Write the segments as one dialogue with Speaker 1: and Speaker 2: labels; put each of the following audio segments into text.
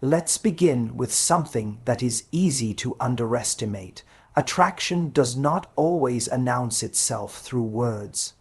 Speaker 1: Let's begin with something that is easy to underestimate. Attraction does not always announce itself through words.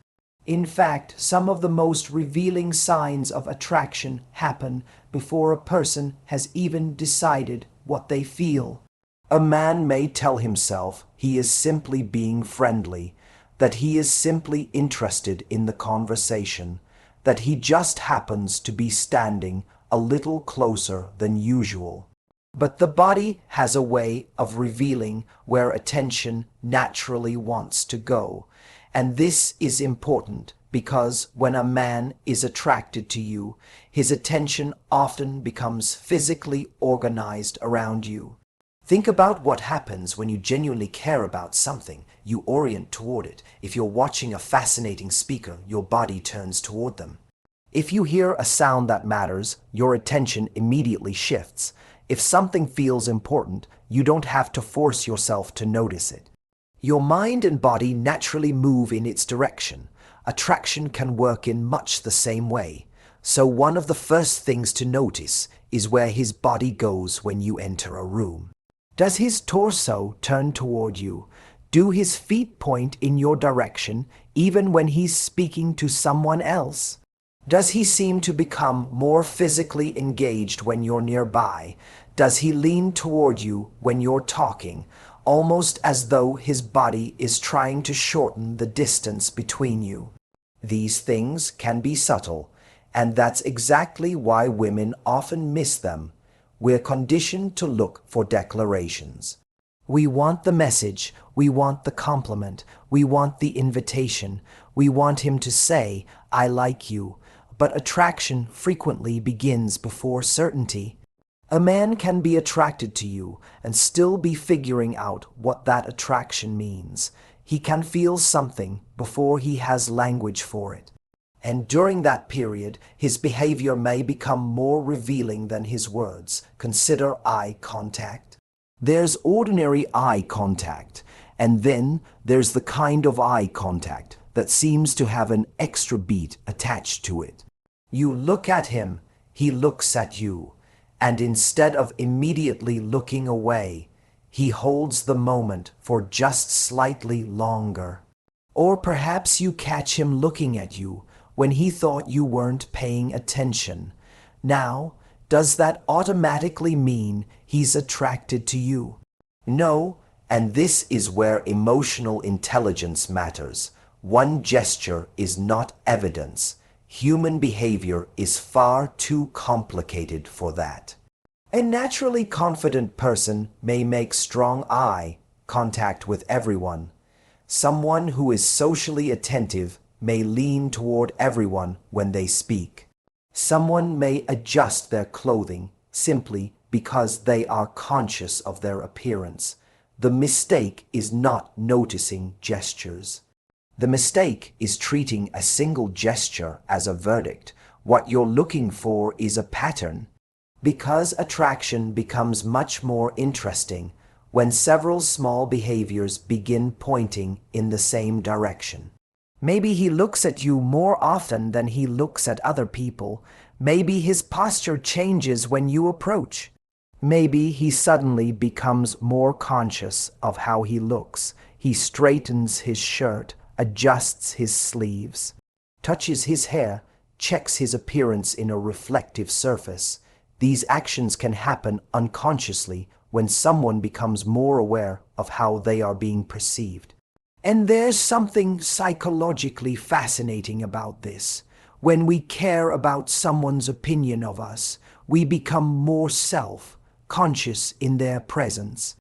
Speaker 1: In fact, some of the most revealing signs of attraction happen before a person has even decided what they feel. A man may tell himself he is simply being friendly, that he is simply interested in the conversation, that he just happens to be standing a little closer than usual. But the body has a way of revealing where attention naturally wants to go. And this is important because when a man is attracted to you, his attention often becomes physically organized around you. Think about what happens when you genuinely care about something. You orient toward it. If you're watching a fascinating speaker, your body turns toward them. If you hear a sound that matters, your attention immediately shifts. If something feels important, you don't have to force yourself to notice it. Your mind and body naturally move in its direction. Attraction can work in much the same way. So one of the first things to notice is where his body goes when you enter a room. Does his torso turn toward you? Do his feet point in your direction even when he's speaking to someone else? Does he seem to become more physically engaged when you're nearby? Does he lean toward you when you're talking, almost as though his body is trying to shorten the distance between you? These things can be subtle, and that's exactly why women often miss them. We're conditioned to look for declarations. We want the message, we want the compliment, we want the invitation, we want him to say, "I like you." But attraction frequently begins before certainty. A man can be attracted to you and still be figuring out what that attraction means. He can feel something before he has language for it. And during that period, his behavior may become more revealing than his words. Consider eye contact. There's ordinary eye contact, and then there's the kind of eye contact that seems to have an extra beat attached to it. You look at him, he looks at you, and instead of immediately looking away, he holds the moment for just slightly longer. Or perhaps you catch him looking at you when he thought you weren't paying attention. Now, does that automatically mean he's attracted to you? No, and this is where emotional intelligence matters. One gesture is not evidence. Human behavior is far too complicated for that. A naturally confident person may make strong eye contact with everyone. Someone who is socially attentive may lean toward everyone when they speak. Someone may adjust their clothing simply because they are conscious of their appearance. The mistake is not noticing gestures. The mistake is treating a single gesture as a verdict. What you're looking for is a pattern. Because attraction becomes much more interesting when several small behaviors begin pointing in the same direction. Maybe he looks at you more often than he looks at other people. Maybe his posture changes when you approach. Maybe he suddenly becomes more conscious of how he looks. He straightens his shirt, adjusts his sleeves, touches his hair, checks his appearance in a reflective surface. These actions can happen unconsciously when someone becomes more aware of how they are being perceived. And there's something psychologically fascinating about this. When we care about someone's opinion of us, we become more self-conscious in their presence.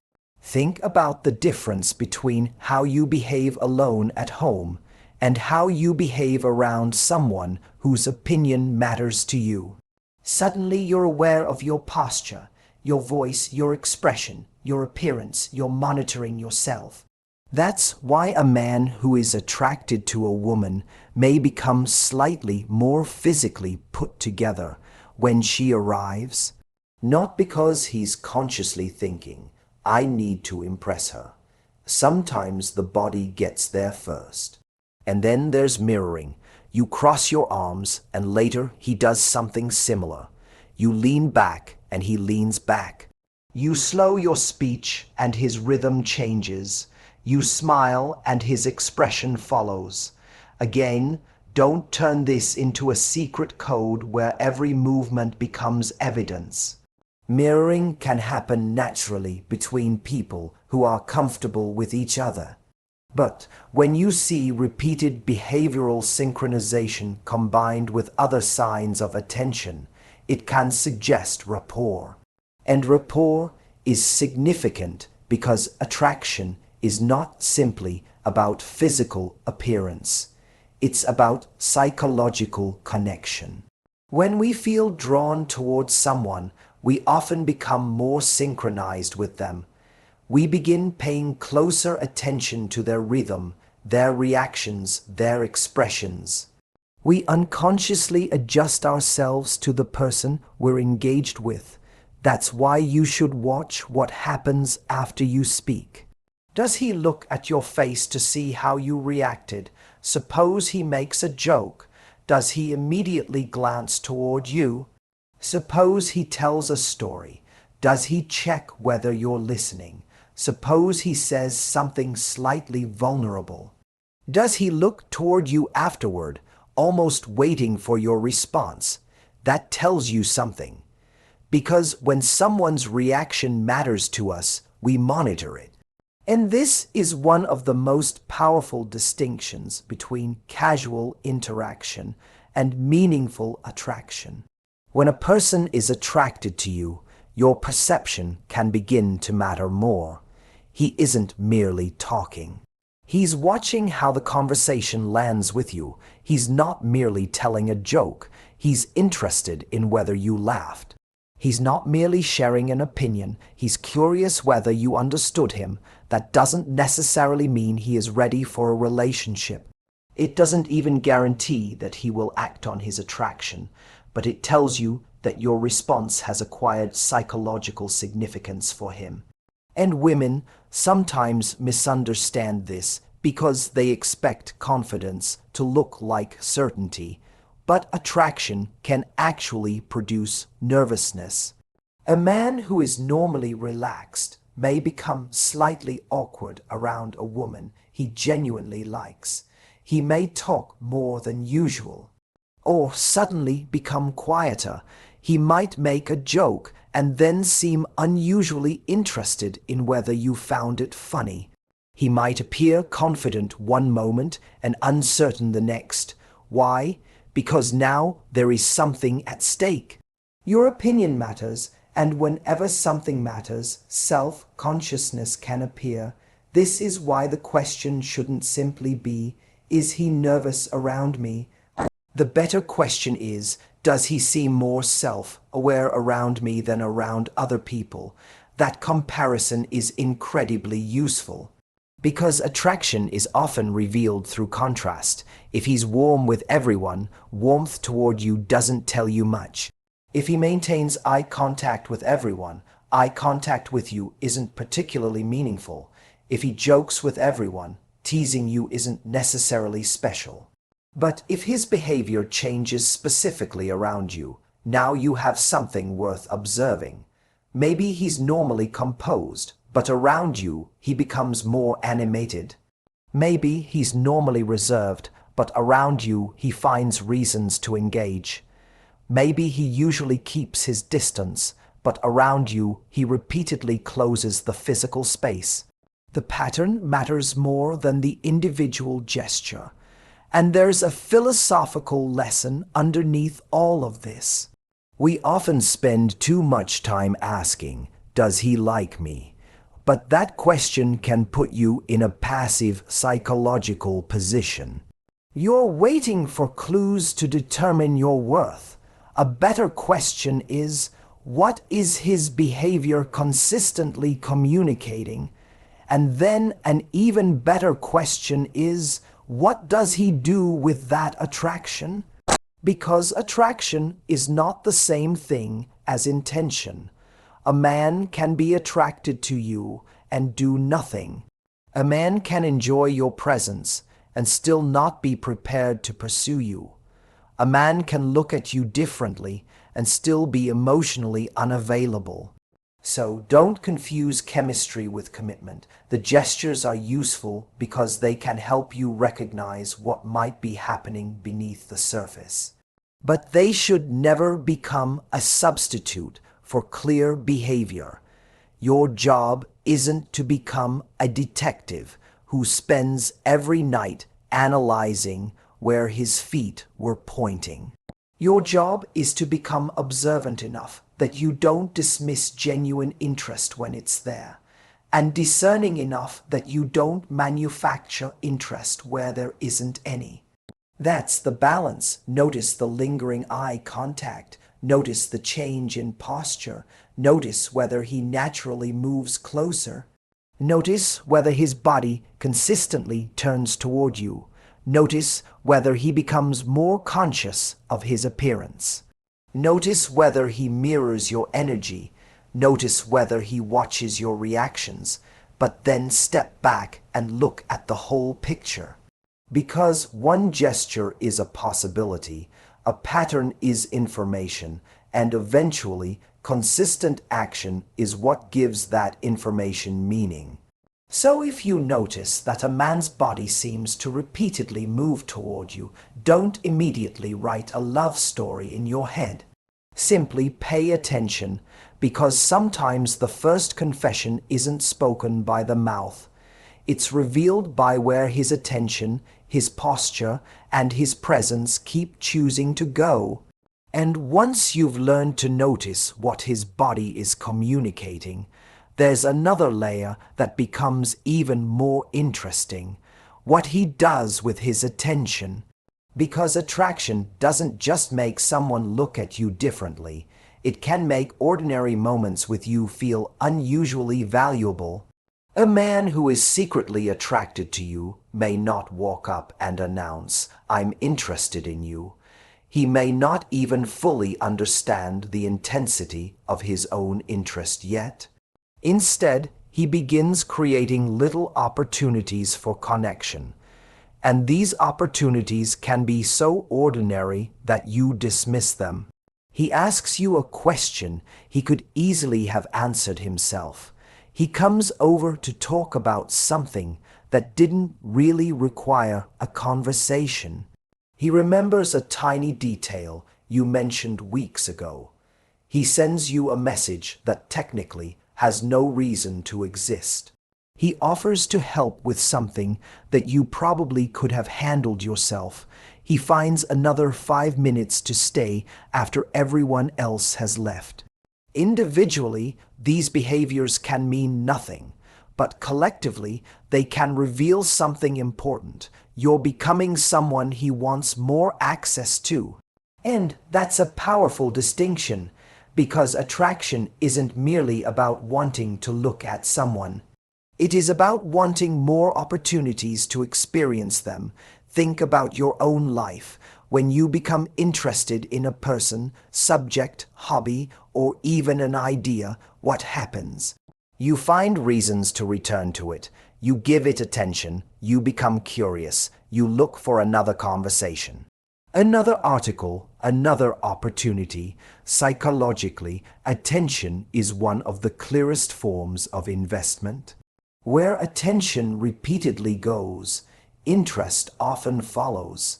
Speaker 1: Think about the difference between how you behave alone at home and how you behave around someone whose opinion matters to you. Suddenly you're aware of your posture, your voice, your expression, your appearance. You're monitoring yourself. That's why a man who is attracted to a woman may become slightly more physically put together when she arrives, not because he's consciously thinking, "I need to impress her." Sometimes the body gets there first. And then there's mirroring. You cross your arms, and later he does something similar. You lean back, and he leans back. You slow your speech and his rhythm changes. You smile and his expression follows. Again, don't turn this into a secret code where every movement becomes evidence. Mirroring can happen naturally between people who are comfortable with each other. But when you see repeated behavioral synchronization combined with other signs of attention, it can suggest rapport. And rapport is significant because attraction is not simply about physical appearance. It's about psychological connection. When we feel drawn towards someone, we often become more synchronized with them. We begin paying closer attention to their rhythm, their reactions, their expressions. We unconsciously adjust ourselves to the person we're engaged with. That's why you should watch what happens after you speak. Does he look at your face to see how you reacted? Suppose he makes a joke. Does he immediately glance toward you? Suppose he tells a story. Does he check whether you're listening? Suppose he says something slightly vulnerable. Does he look toward you afterward, almost waiting for your response? That tells you something. Because when someone's reaction matters to us, we monitor it. And this is one of the most powerful distinctions between casual interaction and meaningful attraction. When a person is attracted to you, your perception can begin to matter more. He isn't merely talking. He's watching how the conversation lands with you. He's not merely telling a joke. He's interested in whether you laughed. He's not merely sharing an opinion. He's curious whether you understood him. That doesn't necessarily mean he is ready for a relationship. It doesn't even guarantee that he will act on his attraction, but it tells you that your response has acquired psychological significance for him. And women sometimes misunderstand this because they expect confidence to look like certainty, but attraction can actually produce nervousness. A man who is normally relaxed may become slightly awkward around a woman he genuinely likes. He may talk more than usual, or suddenly become quieter. He might make a joke and then seem unusually interested in whether you found it funny. He might appear confident one moment and uncertain the next. Why? Because now there is something at stake. Your opinion matters, and whenever something matters, self-consciousness can appear. This is why the question shouldn't simply be, is he nervous around me? The better question is, does he seem more self-aware around me than around other people? That comparison is incredibly useful. Because attraction is often revealed through contrast. If he's warm with everyone, warmth toward you doesn't tell you much. If he maintains eye contact with everyone, eye contact with you isn't particularly meaningful. If he jokes with everyone, teasing you isn't necessarily special. But if his behavior changes specifically around you, now you have something worth observing. Maybe he's normally composed, but around you he becomes more animated. Maybe he's normally reserved, but around you he finds reasons to engage. Maybe he usually keeps his distance, but around you he repeatedly closes the physical space. The pattern matters more than the individual gesture. And there's a philosophical lesson underneath all of this. We often spend too much time asking, does he like me? But that question can put you in a passive psychological position. You're waiting for clues to determine your worth. A better question is, what is his behavior consistently communicating? And then an even better question is, what does he do with that attraction? Because attraction is not the same thing as intention. A man can be attracted to you and do nothing. A man can enjoy your presence and still not be prepared to pursue you. A man can look at you differently and still be emotionally unavailable. So don't confuse chemistry with commitment. The gestures are useful because they can help you recognize what might be happening beneath the surface. But they should never become a substitute for clear behavior. Your job isn't to become a detective who spends every night analyzing where his feet were pointing. Your job is to become observant enough that you don't dismiss genuine interest when it's there, and discerning enough that you don't manufacture interest where there isn't any. That's the balance. Notice the lingering eye contact. Notice the change in posture. Notice whether he naturally moves closer. Notice whether his body consistently turns toward you. Notice whether he becomes more conscious of his appearance. Notice whether he mirrors your energy. Notice whether he watches your reactions. But then step back and look at the whole picture. Because one gesture is a possibility, a pattern is information, and eventually consistent action is what gives that information meaning. So if you notice that a man's body seems to repeatedly move toward you, don't immediately write a love story in your head. Simply pay attention, because sometimes the first confession isn't spoken by the mouth. It's revealed by where his attention, his posture, and his presence keep choosing to go. And once you've learned to notice what his body is communicating, there's another layer that becomes even more interesting: what he does with his attention. Because attraction doesn't just make someone look at you differently, it can make ordinary moments with you feel unusually valuable. A man who is secretly attracted to you may not walk up and announce, "I'm interested in you." He may not even fully understand the intensity of his own interest yet. Instead, he begins creating little opportunities for connection. And these opportunities can be so ordinary that you dismiss them. He asks you a question he could easily have answered himself. He comes over to talk about something that didn't really require a conversation. He remembers a tiny detail you mentioned weeks ago. He sends you a message that technically has no reason to exist. He offers to help with something that you probably could have handled yourself. He finds another 5 minutes to stay after everyone else has left. Individually, these behaviors can mean nothing, but collectively, they can reveal something important. You're becoming someone he wants more access to. And that's a powerful distinction, because attraction isn't merely about wanting to look at someone. It is about wanting more opportunities to experience them. Think about your own life. When you become interested in a person, subject, hobby, or even an idea, what happens? You find reasons to return to it. You give it attention. You become curious. You look for another conversation, another article, another opportunity. Psychologically, attention is one of the clearest forms of investment. Where attention repeatedly goes, interest often follows.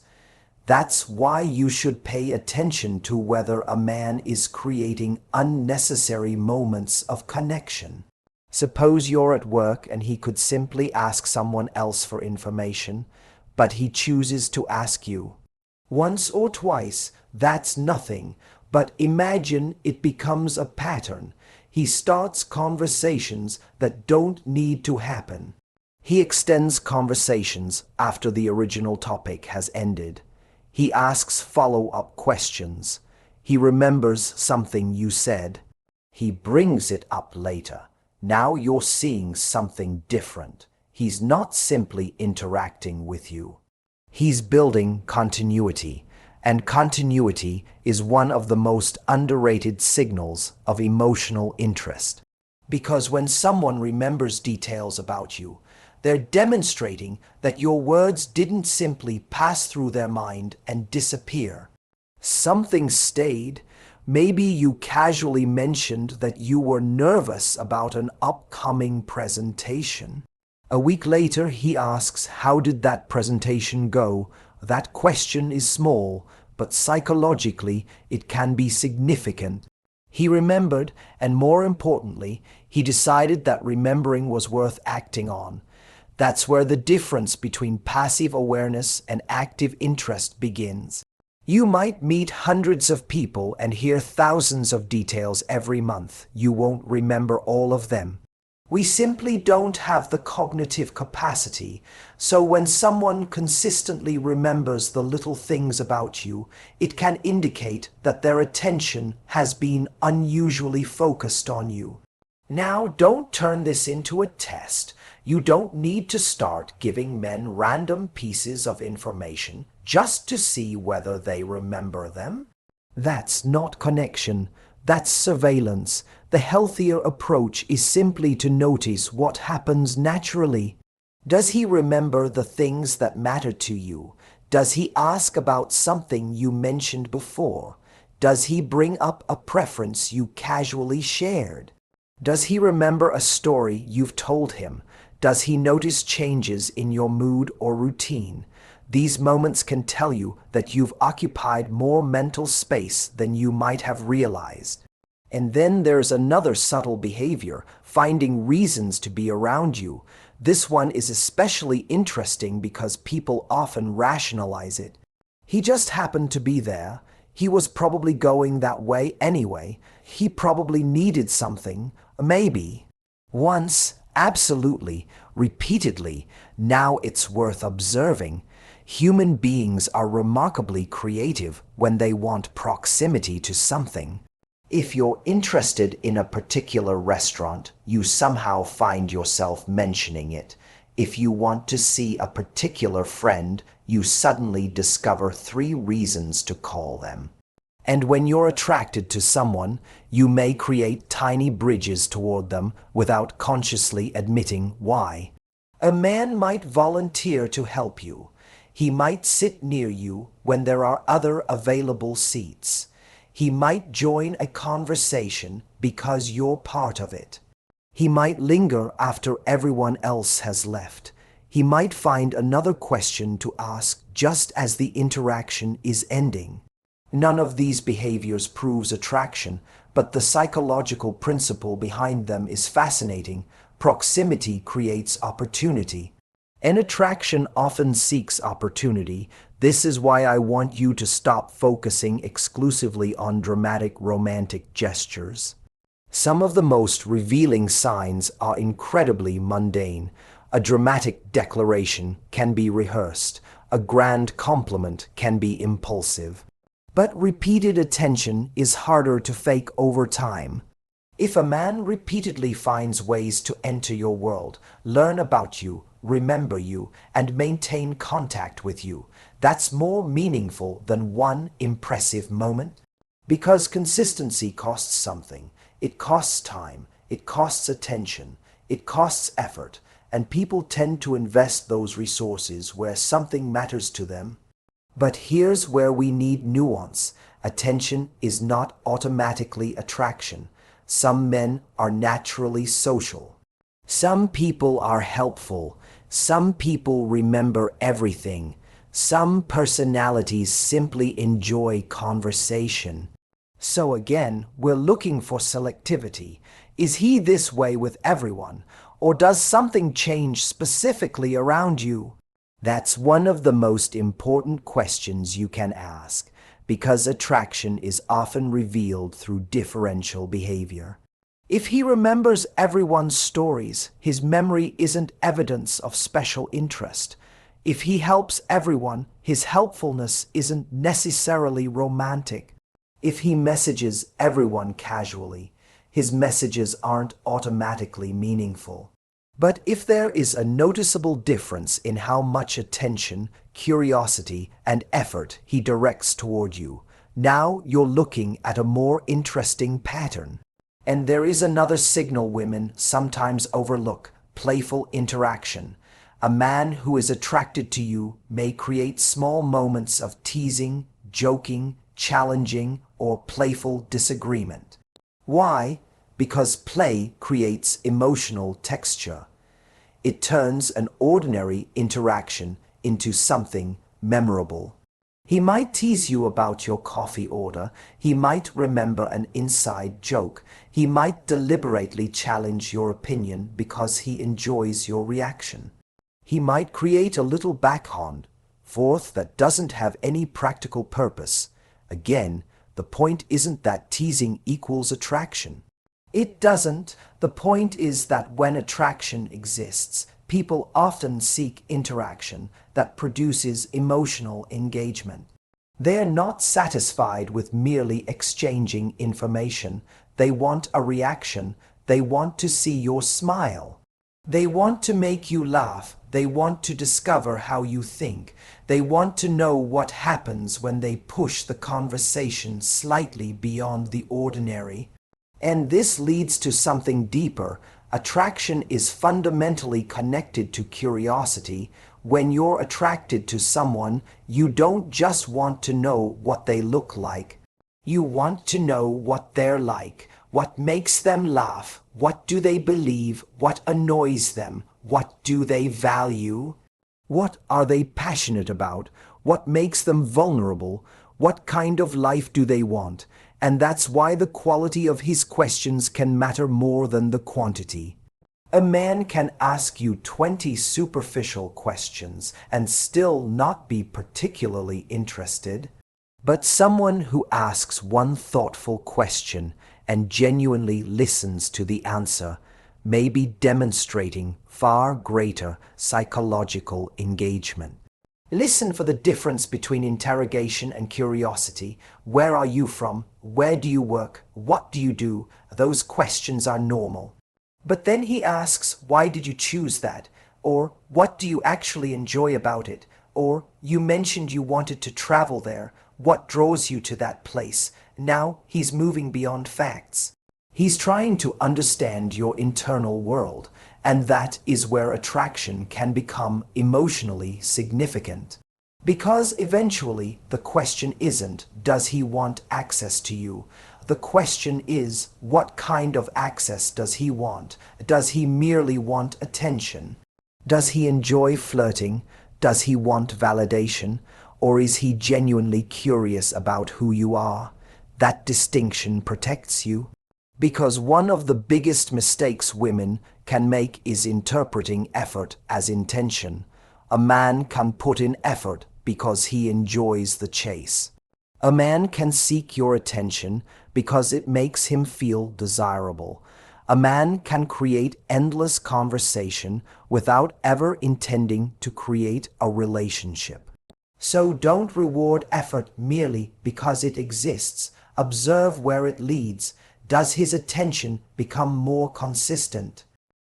Speaker 1: That's why you should pay attention to whether a man is creating unnecessary moments of connection. Suppose you're at work and he could simply ask someone else for information, but he chooses to ask you. Once or twice, that's nothing, but imagine it becomes a pattern. He starts conversations that don't need to happen. He extends conversations after the original topic has ended. He asks follow-up questions. He remembers something you said. He brings it up later. Now you're seeing something different. He's not simply interacting with you. He's building continuity, and continuity is one of the most underrated signals of emotional interest. Because when someone remembers details about you, they're demonstrating that your words didn't simply pass through their mind and disappear. Something stayed. Maybe you casually mentioned that you were nervous about an upcoming presentation. A week later, he asks, "How did that presentation go?" That question is small, but psychologically, it can be significant. He remembered, and more importantly, he decided that remembering was worth acting on. That's where the difference between passive awareness and active interest begins. You might meet hundreds of people and hear thousands of details every month. You won't remember all of them. We simply don't have the cognitive capacity, so when someone consistently remembers the little things about you, it can indicate that their attention has been unusually focused on you. Now, don't turn this into a test. You don't need to start giving men random pieces of information just to see whether they remember them. That's not connection. That's surveillance. The healthier approach is simply to notice what happens naturally. Does he remember the things that matter to you? Does he ask about something you mentioned before? Does he bring up a preference you casually shared? Does he remember a story you've told him? Does he notice changes in your mood or routine? These moments can tell you that you've occupied more mental space than you might have realized. And then there's another subtle behavior, finding reasons to be around you. This one is especially interesting because people often rationalize it. He just happened to be there. He was probably going that way anyway. He probably needed something. Maybe. Once, absolutely, repeatedly. Now it's worth observing. Human beings are remarkably creative when they want proximity to something. If you're interested in a particular restaurant, you somehow find yourself mentioning it. If you want to see a particular friend, you suddenly discover 3 reasons to call them. And when you're attracted to someone, you may create tiny bridges toward them without consciously admitting why. A man might volunteer to help you. He might sit near you when there are other available seats. He might join a conversation because you're part of it. He might linger after everyone else has left. He might find another question to ask just as the interaction is ending. None of these behaviors proves attraction, but the psychological principle behind them is fascinating. Proximity creates opportunity. And attraction often seeks opportunity. This is why I want you to stop focusing exclusively on dramatic romantic gestures. Some of the most revealing signs are incredibly mundane. A dramatic declaration can be rehearsed. A grand compliment can be impulsive. But repeated attention is harder to fake over time. If a man repeatedly finds ways to enter your world, learn about you, remember you, and maintain contact with you, that's more meaningful than one impressive moment. Because consistency costs something. It costs time, it costs attention, it costs effort, and people tend to invest those resources where something matters to them. But here's where we need nuance. Attention is not automatically attraction. Some men are naturally social. Some people are helpful. Some people remember everything. Some personalities simply enjoy conversation. So again, we're looking for selectivity. Is he this way with everyone? Or does something change specifically around you? That's one of the most important questions you can ask, because attraction is often revealed through differential behavior. If he remembers everyone's stories, his memory isn't evidence of special interest. If he helps everyone, his helpfulness isn't necessarily romantic. If he messages everyone casually, his messages aren't automatically meaningful. But if there is a noticeable difference in how much attention, curiosity, and effort he directs toward you, now you're looking at a more interesting pattern. And there is another signal women sometimes overlook: playful interaction. A man who is attracted to you may create small moments of teasing, joking, challenging, or playful disagreement. Why? Because play creates emotional texture. It turns an ordinary interaction into something memorable. He might tease you about your coffee order. He might remember an inside joke. He might deliberately challenge your opinion because he enjoys your reaction. He might create a little backhand, forth that doesn't have any practical purpose. Again, the point isn't that teasing equals attraction. It doesn't. The point is that when attraction exists, people often seek interaction that produces emotional engagement. They are not satisfied with merely exchanging information. They want a reaction. They want to see your smile. They want to make you laugh. They want to discover how you think. They want to know what happens when they push the conversation slightly beyond the ordinary. And this leads to something deeper. Attraction is fundamentally connected to curiosity. When you're attracted to someone, you don't just want to know what they look like. You want to know what they're like, what makes them laugh, what do they believe, what annoys them, what do they value, what are they passionate about, what makes them vulnerable, what kind of life do they want. And that's why the quality of his questions can matter more than the quantity. A man can ask you 20 superficial questions and still not be particularly interested. But someone who asks one thoughtful question and genuinely listens to the answer may be demonstrating far greater psychological engagement. Listen for the difference between interrogation and curiosity. Where are you from? Where do you work? What do you do? Those questions are normal. But then he asks, why did you choose that? Or what do you actually enjoy about it? Or you mentioned you wanted to travel there. What draws you to that place? Now he's moving beyond facts. He's trying to understand your internal world, and that is where attraction can become emotionally significant. Because eventually the question isn't, does he want access to you? The question is, what kind of access does he want? Does he merely want attention? Does he enjoy flirting? Does he want validation? Or is he genuinely curious about who you are? That distinction protects you. Because one of the biggest mistakes women can make is interpreting effort as intention. A man can put in effort because he enjoys the chase. A man can seek your attention because it makes him feel desirable. A man can create endless conversation without ever intending to create a relationship. So don't reward effort merely because it exists. Observe where it leads. Does his attention become more consistent?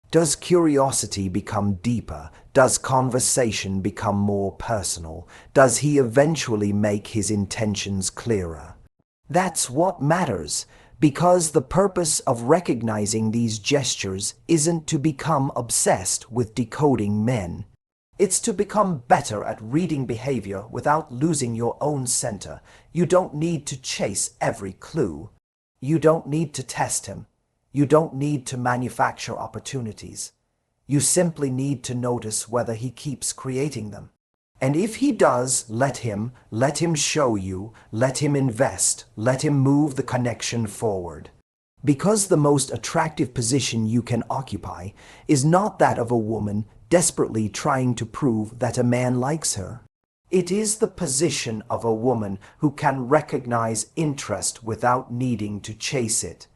Speaker 1: Does curiosity become deeper? Does conversation become more personal? Does he eventually make his intentions clearer? That's what matters, because the purpose of recognizing these gestures isn't to become obsessed with decoding men. It's to become better at reading behavior without losing your own center. You don't need to chase every clue. You don't need to test him. You don't need to manufacture opportunities. You simply need to notice whether he keeps creating them. And if he does, let him show you, let him invest, let him move the connection forward. Because the most attractive position you can occupy is not that of a woman desperately trying to prove that a man likes her. It is the position of a woman who can recognize interest without needing to chase it.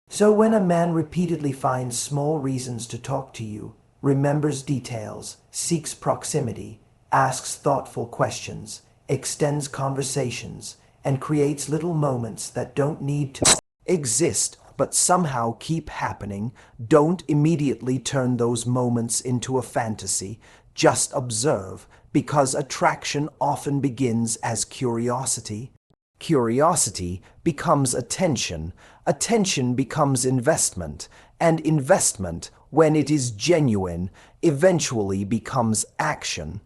Speaker 1: So when a man repeatedly finds small reasons to talk to you, remembers details, seeks proximity, asks thoughtful questions, extends conversations, and creates little moments that don't need to exist but somehow keep happening, don't immediately turn those moments into a fantasy. Just observe, because attraction often begins as curiosity. Curiosity becomes attention, attention becomes investment, and investment, when it is genuine, eventually becomes action.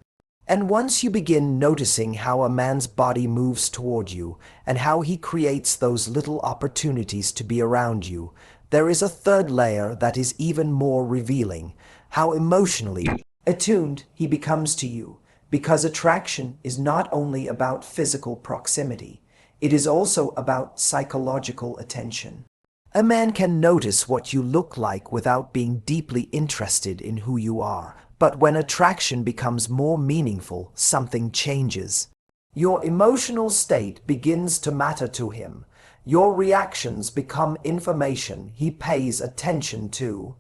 Speaker 1: And once you begin noticing how a man's body moves toward you and how he creates those little opportunities to be around you, there is a third layer that is even more revealing: how emotionally attuned he becomes to you. Because attraction is not only about physical proximity, it is also about psychological attention. A man can notice what you look like without being deeply interested in who you are. But when attraction becomes more meaningful, something changes. Your emotional state begins to matter to him. Your reactions become information he pays attention to.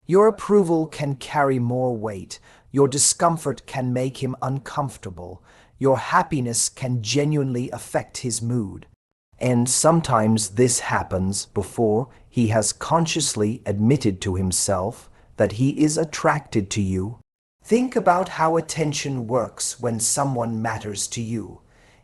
Speaker 1: Your approval can carry more weight. Your discomfort can make him uncomfortable. Your happiness can genuinely affect his mood. And sometimes this happens before he has consciously admitted to himself that he is attracted to you. Think about how attention works when someone matters to you.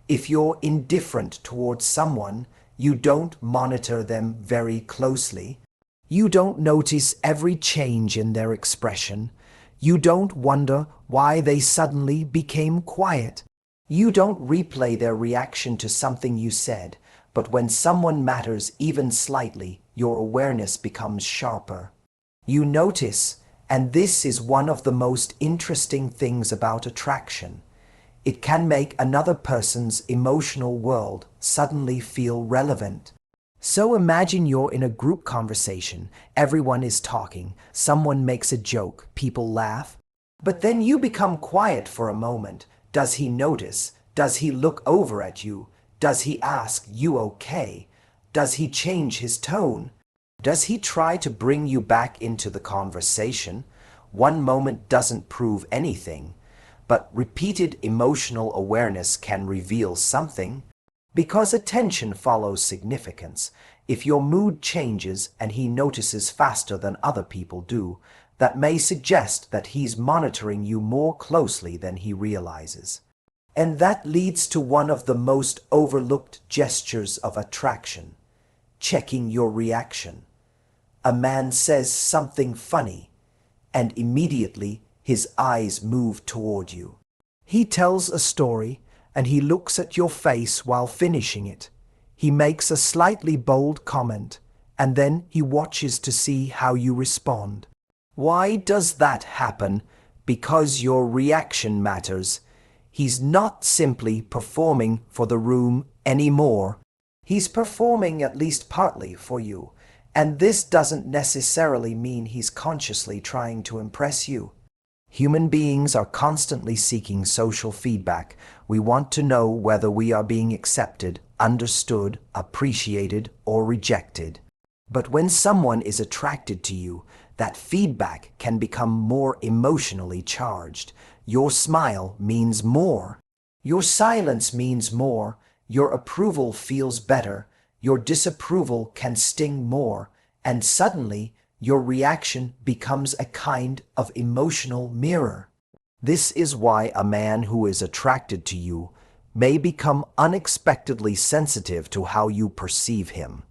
Speaker 1: If you're indifferent towards someone, you don't monitor them very closely. You don't notice every change in their expression. You don't wonder why they suddenly became quiet. You don't replay their reaction to something you said. But when someone matters even slightly, your awareness becomes sharper. You notice, and this is one of the most interesting things about attraction. It can make another person's emotional world suddenly feel relevant. So imagine you're in a group conversation, everyone is talking, someone makes a joke, people laugh. But then you become quiet for a moment. Does he notice? Does he look over at you? Does he ask, "You okay?" Does he change his tone? Does he try to bring you back into the conversation? One moment doesn't prove anything, but repeated emotional awareness can reveal something. Because attention follows significance. If your mood changes and he notices faster than other people do, that may suggest that he's monitoring you more closely than he realizes. And that leads to one of the most overlooked gestures of attraction: checking your reaction. A man says something funny, and immediately his eyes move toward you. He tells a story, and he looks at your face while finishing it. He makes a slightly bold comment, and then he watches to see how you respond. Why does that happen? Because your reaction matters. He's not simply performing for the room anymore. He's performing at least partly for you, and this doesn't necessarily mean he's consciously trying to impress you. Human beings are constantly seeking social feedback. We want to know whether we are being accepted, understood, appreciated, or rejected. But when someone is attracted to you, that feedback can become more emotionally charged. Your smile means more. Your silence means more. Your approval feels better. Your disapproval can sting more. And suddenly, your reaction becomes a kind of emotional mirror. This is why a man who is attracted to you may become unexpectedly sensitive to how you perceive him.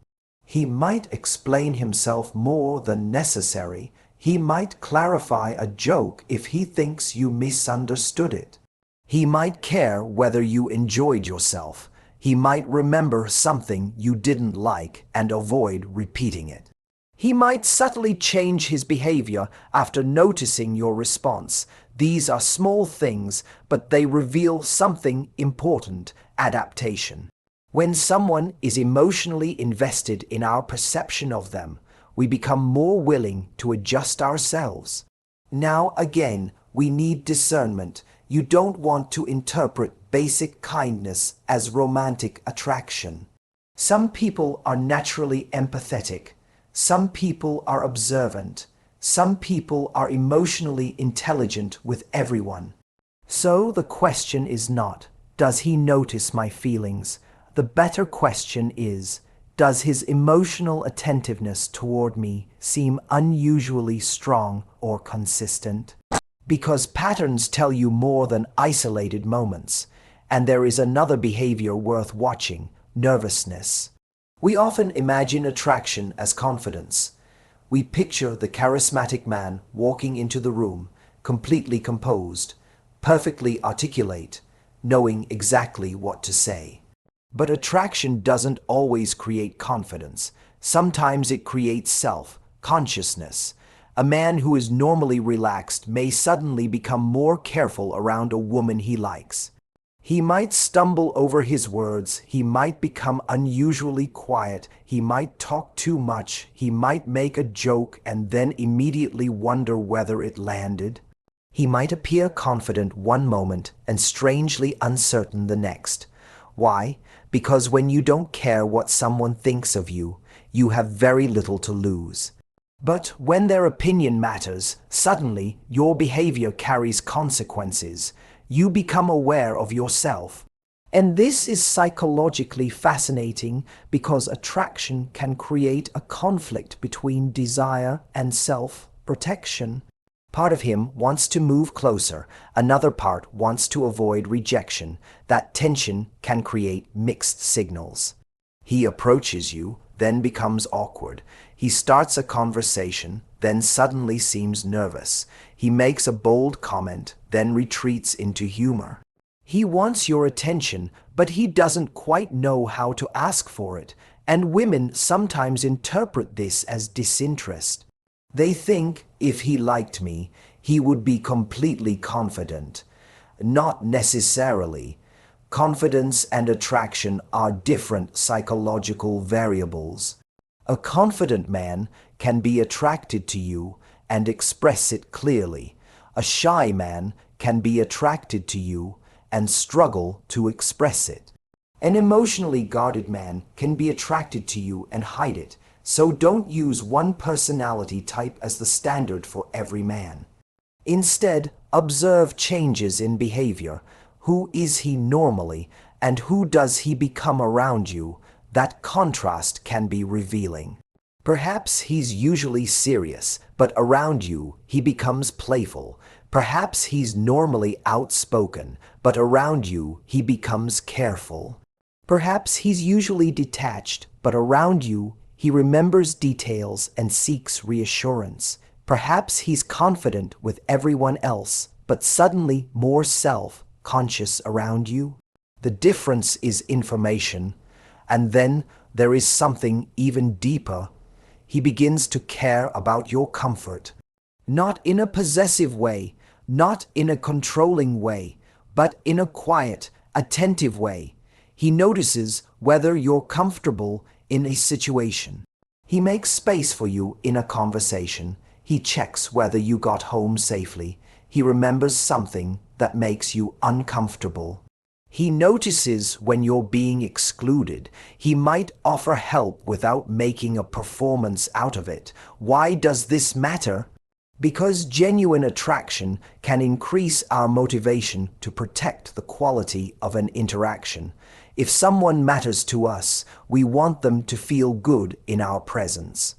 Speaker 1: He might explain himself more than necessary. He might clarify a joke if he thinks you misunderstood it. He might care whether you enjoyed yourself. He might remember something you didn't like and avoid repeating it. He might subtly change his behavior after noticing your response. These are small things, but they reveal something important: adaptation. When someone is emotionally invested in our perception of them, we become more willing to adjust ourselves. Now again, we need discernment. You don't want to interpret basic kindness as romantic attraction. Some people are naturally empathetic. Some people are observant. Some people are emotionally intelligent with everyone. So the question is not, does he notice my feelings? The better question is, does his emotional attentiveness toward me seem unusually strong or consistent? Because patterns tell you more than isolated moments. And there is another behavior worth watching: nervousness. We often imagine attraction as confidence. We picture the charismatic man walking into the room, completely composed. perfectly articulate, knowing exactly what to say. But attraction doesn't always create confidence. Sometimes it creates self-consciousness. A man who is normally relaxed may suddenly become more careful around a woman he likes. He might stumble over his words, he might become unusually quiet, he might talk too much, he might make a joke and then immediately wonder whether it landed. He might appear confident one moment and strangely uncertain the next. Why? Because when you don't care what someone thinks of you, you have very little to lose. But when their opinion matters, suddenly your behavior carries consequences. You become aware of yourself. And this is psychologically fascinating because attraction can create a conflict between desire and self-protection. Part of him wants to move closer, another part wants to avoid rejection. That tension can create mixed signals. He approaches you, then becomes awkward. He starts a conversation, then suddenly seems nervous. He makes a bold comment, then retreats into humor. He wants your attention, but he doesn't quite know how to ask for it, and women sometimes interpret this as disinterest. They think, if he liked me, he would be completely confident. Not necessarily. Confidence and attraction are different psychological variables. A confident man can be attracted to you and express it clearly. A shy man can be attracted to you and struggle to express it. An emotionally guarded man can be attracted to you and hide it. So don't use one personality type as the standard for every man. Instead, observe changes in behavior. Who is he normally, and who does he become around you? That contrast can be revealing. Perhaps he's usually serious, but around you he becomes playful. Perhaps he's normally outspoken, but around you he becomes careful. Perhaps he's usually detached, but around you he remembers details and seeks reassurance. Perhaps he's confident with everyone else, but suddenly more self-conscious around you. The difference is information. And then there is something even deeper. He begins to care about your comfort. Not in a possessive way, not in a controlling way, but in a quiet, attentive way. He notices whether you're comfortable in a situation. He makes space for you in a conversation. He checks whether you got home safely. He remembers something that makes you uncomfortable. He notices when you're being excluded. He might offer help without making a performance out of it. Why does this matter? Because genuine attraction can increase our motivation to protect the quality of an interaction. If someone matters to us, we want them to feel good in our presence.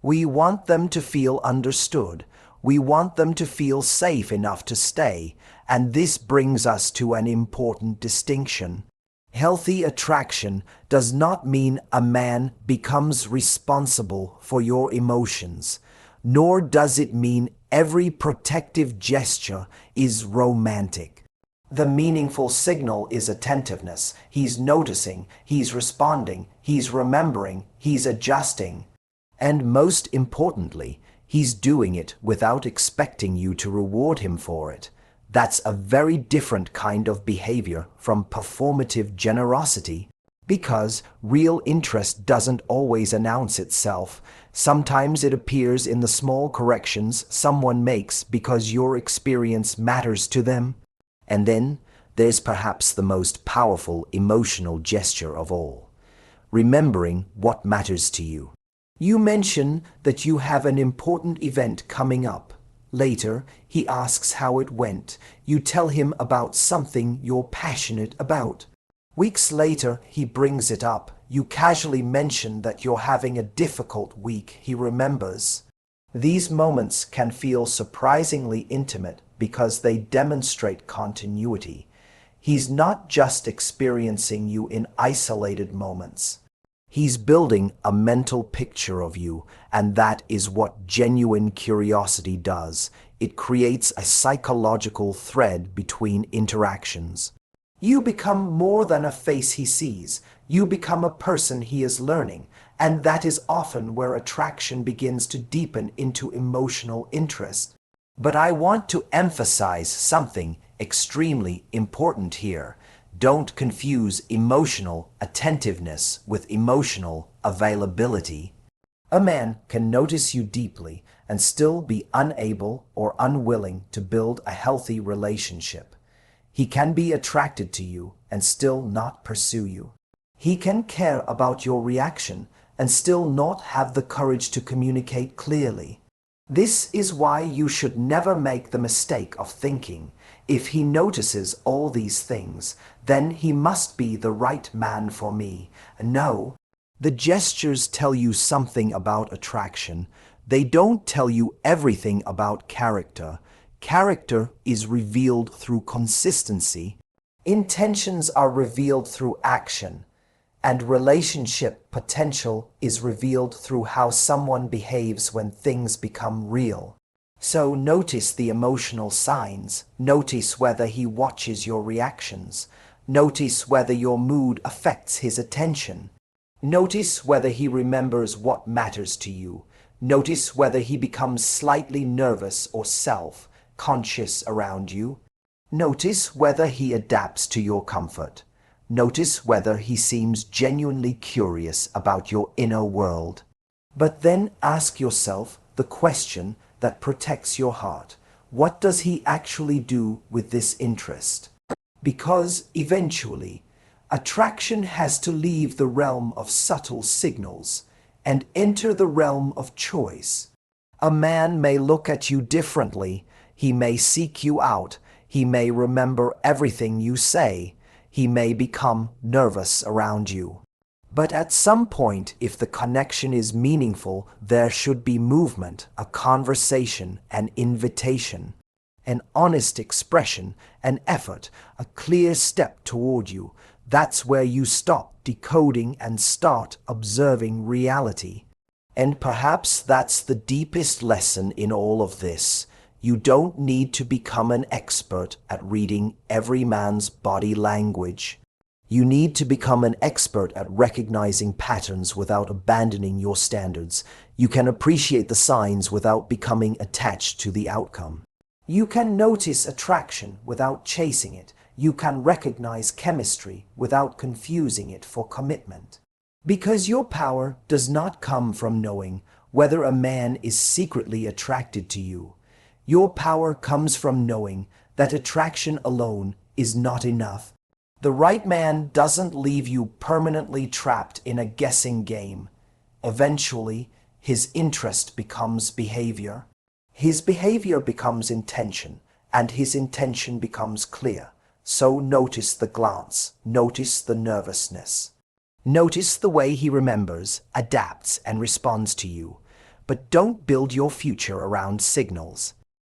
Speaker 1: We want them to feel understood. We want them to feel safe enough to stay. And this brings us to an important distinction. Healthy attraction does not mean a man becomes responsible for your emotions, nor does it mean every protective gesture is romantic. The meaningful signal is attentiveness. He's noticing, he's responding, he's remembering, he's adjusting. And most importantly, he's doing it without expecting you to reward him for it. That's a very different kind of behavior from performative generosity, because real interest doesn't always announce itself. Sometimes it appears in the small corrections someone makes because your experience matters to them. And then there's perhaps the most powerful emotional gesture of all, remembering what matters to you. You mention that you have an important event coming up. Later, he asks how it went. You tell him about something you're passionate about. Weeks later, he brings it up. You casually mention that you're having a difficult week. He remembers. These moments can feel surprisingly intimate because they demonstrate continuity. He's not just experiencing you in isolated moments. He's building a mental picture of you, and that is what genuine curiosity does. It creates a psychological thread between interactions. You become more than a face he sees. You become a person he is learning, and that is often where attraction begins to deepen into emotional interest. But I want to emphasize something extremely important here. Don't confuse emotional attentiveness with emotional availability. A man can notice you deeply and still be unable or unwilling to build a healthy relationship. He can be attracted to you and still not pursue you. He can care about your reaction and still not have the courage to communicate clearly. This is why you should never make the mistake of thinking, if he notices all these things, then he must be the right man for me. No, the gestures tell you something about attraction. They don't tell you everything about character. Character is revealed through consistency. Intentions are revealed through action. And relationship potential is revealed through how someone behaves when things become real. So notice the emotional signs. Notice whether he watches your reactions. Notice whether your mood affects his attention. Notice whether he remembers what matters to you. Notice whether he becomes slightly nervous or self-conscious around you. Notice whether he adapts to your comfort. Notice whether he seems genuinely curious about your inner world. But then ask yourself the question that protects your heart. What does he actually do with this interest? Because eventually, attraction has to leave the realm of subtle signals and enter the realm of choice. A man may look at you differently. He may seek you out. He may remember everything you say. He may become nervous around you. But at some point, if the connection is meaningful, there should be movement, a conversation, an invitation, an honest expression, an effort, a clear step toward you. That's where you stop decoding and start observing reality. And perhaps that's the deepest lesson in all of this. You don't need to become an expert at reading every man's body language. You need to become an expert at recognizing patterns without abandoning your standards. You can appreciate the signs without becoming attached to the outcome. You can notice attraction without chasing it. You can recognize chemistry without confusing it for commitment. Because your power does not come from knowing whether a man is secretly attracted to you. Your power comes from knowing that attraction alone is not enough. The right man doesn't leave you permanently trapped in a guessing game. Eventually, his interest becomes behavior. His behavior becomes intention, and his intention becomes clear. So notice the glance, notice the nervousness. Notice the way he remembers, adapts, and responds to you. But don't build your future around signals.